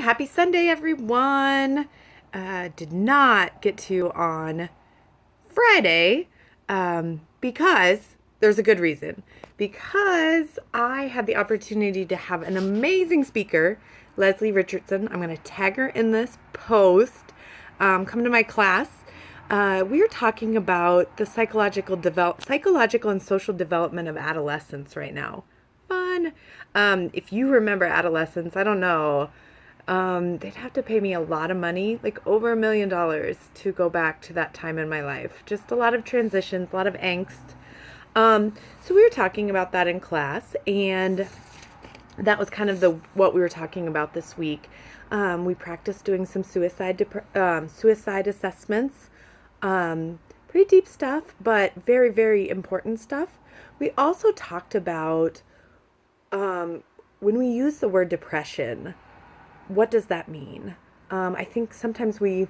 Happy Sunday, everyone. Did not get to on Friday because there's a good reason. Because I had the opportunity to have an amazing speaker, Leslie Richardson. I'm going to tag her in this post. Come to my class. We are talking about the psychological and social development of adolescence right now. Fun. If you remember adolescence, I don't know. They'd have to pay me a lot of money, like over $1 million, to go back to that time in my life. Just a lot of transitions, a lot of angst. So we were talking about that in class, and that was kind of what we were talking about this week. We practiced doing some suicide assessments. Pretty deep stuff, but very, very important stuff. We also talked about when we use the word depression, what does that mean? I think sometimes we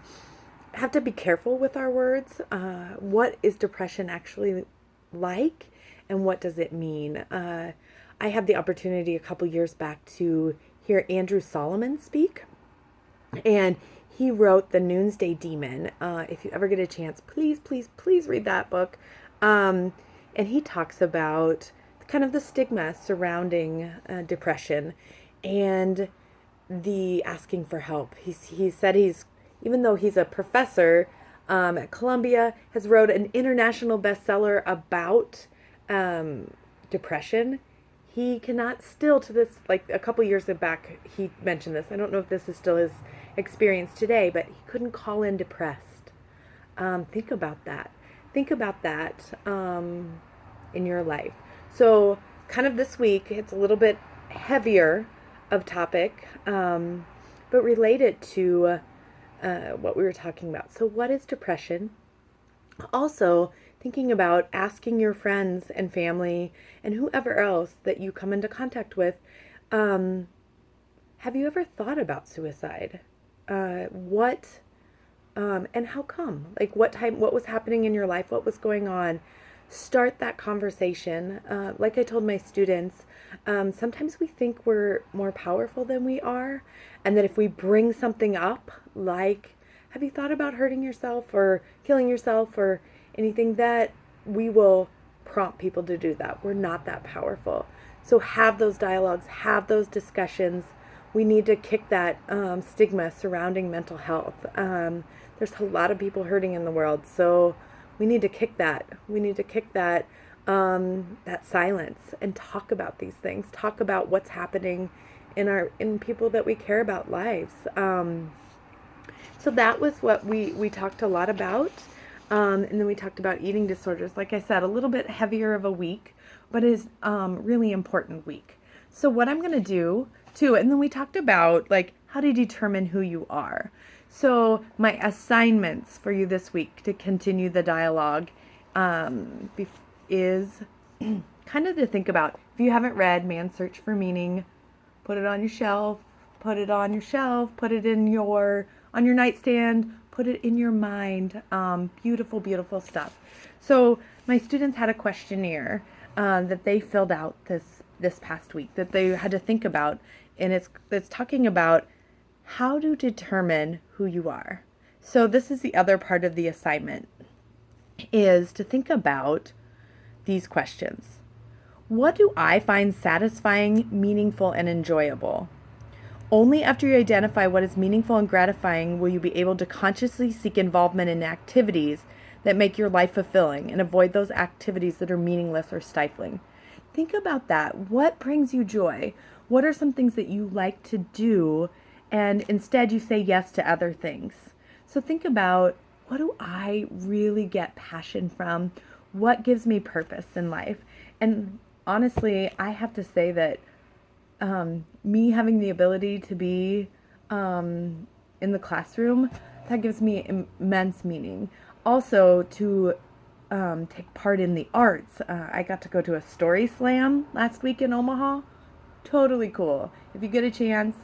have to be careful with our words. What is depression actually like, and what does it mean? I had the opportunity a couple years back to hear Andrew Solomon speak, and he wrote The Noonday Demon. If you ever get a chance, please, please, please read that book. And he talks about kind of the stigma surrounding depression and the asking for help. He said even though he's a professor at Columbia, has wrote an international bestseller about depression. He cannot still to this, like a couple years back, he mentioned this. I don't know if this is still his experience today, but he couldn't call in depressed. Think about that. Think about that in your life. So kind of this week, it's a little bit heavier of topic, but related to what we were talking about. So what is depression? Also, thinking about asking your friends and family and whoever else that you come into contact with, have you ever thought about suicide? What and how come? Like what was happening in your life? What was going on? Start that conversation. Like I told my students, sometimes we think we're more powerful than we are, and that if we bring something up, like, have you thought about hurting yourself or killing yourself or anything, that we will prompt people to do that. We're not that powerful. So have those dialogues, have those discussions. We need to kick that stigma surrounding mental health. There's a lot of people hurting in the world, so we need to kick that. We need to kick that that silence and talk about these things. Talk about what's happening in people that we care about lives. So that was what we talked a lot about. And then we talked about eating disorders. Like I said, a little bit heavier of a week, but is really important week. So what I'm going to do too, and then we talked about like how to determine who you are. So my assignments for you this week to continue the dialogue is kind of to think about, if you haven't read Man's Search for Meaning, put it on your shelf, put it on your nightstand, put it in your mind. Beautiful, beautiful stuff. So my students had a questionnaire that they filled out this past week that they had to think about, and it's talking about how to determine who you are. So this is the other part of the assignment, is to think about these questions. What do I find satisfying, meaningful, and enjoyable? Only after you identify what is meaningful and gratifying will you be able to consciously seek involvement in activities that make your life fulfilling and avoid those activities that are meaningless or stifling. Think about that. What brings you joy? What are some things that you like to do, and instead you say yes to other things? So think about, what do I really get passion from? What gives me purpose in life? And honestly, I have to say that me having the ability to be in the classroom, that gives me immense meaning. Also, to take part in the arts. I got to go to a story slam last week in Omaha. Totally cool. If you get a chance,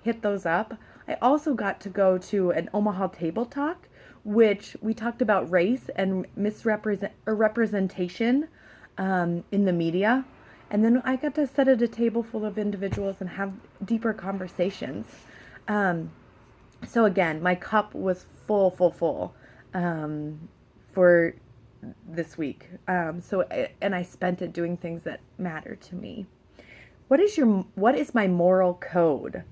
hit those up. I also got to go to an Omaha Table Talk, which we talked about race and representation in the media. And then I got to sit at a table full of individuals and have deeper conversations. So again, my cup was full for this week. And I spent it doing things that matter to me. What is my moral code?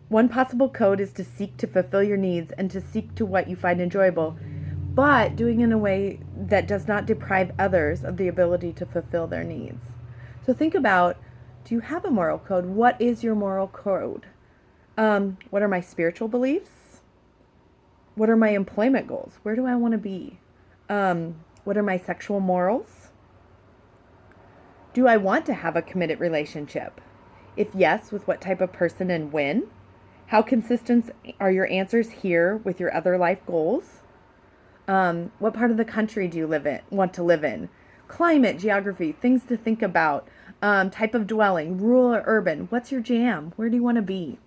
One possible code is to seek to fulfill your needs and to seek to what you find enjoyable, but doing it in a way that does not deprive others of the ability to fulfill their needs. So think about, do you have a moral code? What is your moral code? What are my spiritual beliefs? What are my employment goals? Where do I want to be? What are my sexual morals? Do I want to have a committed relationship? If yes, with what type of person and when? How consistent are your answers here with your other life goals? What part of the country do you want to live in? Climate, geography, things to think about. Type of dwelling, rural or urban. What's your jam? Where do you want to be?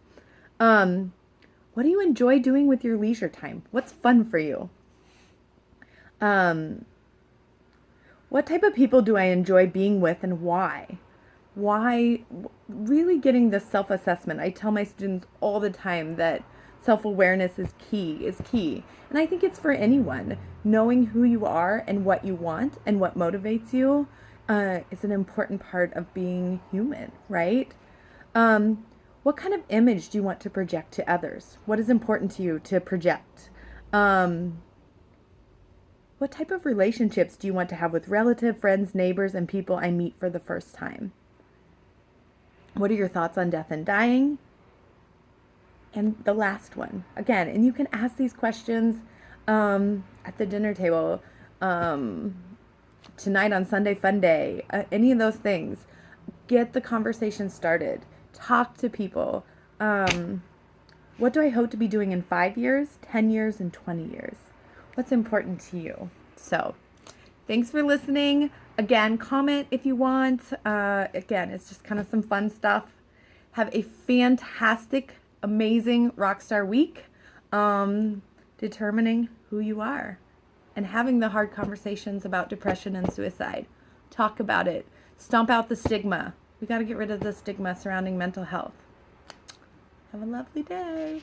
What do you enjoy doing with your leisure time? What's fun for you? What type of people do I enjoy being with and why? Why? Really getting this self-assessment. I tell my students all the time that self-awareness is key. And I think it's for anyone. Knowing who you are and what you want and what motivates you is an important part of being human, right? What kind of image do you want to project to others? What is important to you to project? What type of relationships do you want to have with relatives, friends, neighbors, and people I meet for the first time? What are your thoughts on death and dying? And the last one, again, and you can ask these questions at the dinner table, tonight on Sunday Fun Day, any of those things. Get the conversation started. Talk to people. What do I hope to be doing in 5 years, 10 years, and 20 years? What's important to you? So, thanks for listening. Again, comment if you want. Again, it's just kind of some fun stuff. Have a fantastic, amazing Rockstar week. Determining who you are and having the hard conversations about depression and suicide. Talk about it. Stomp out the stigma. We got to get rid of the stigma surrounding mental health. Have a lovely day.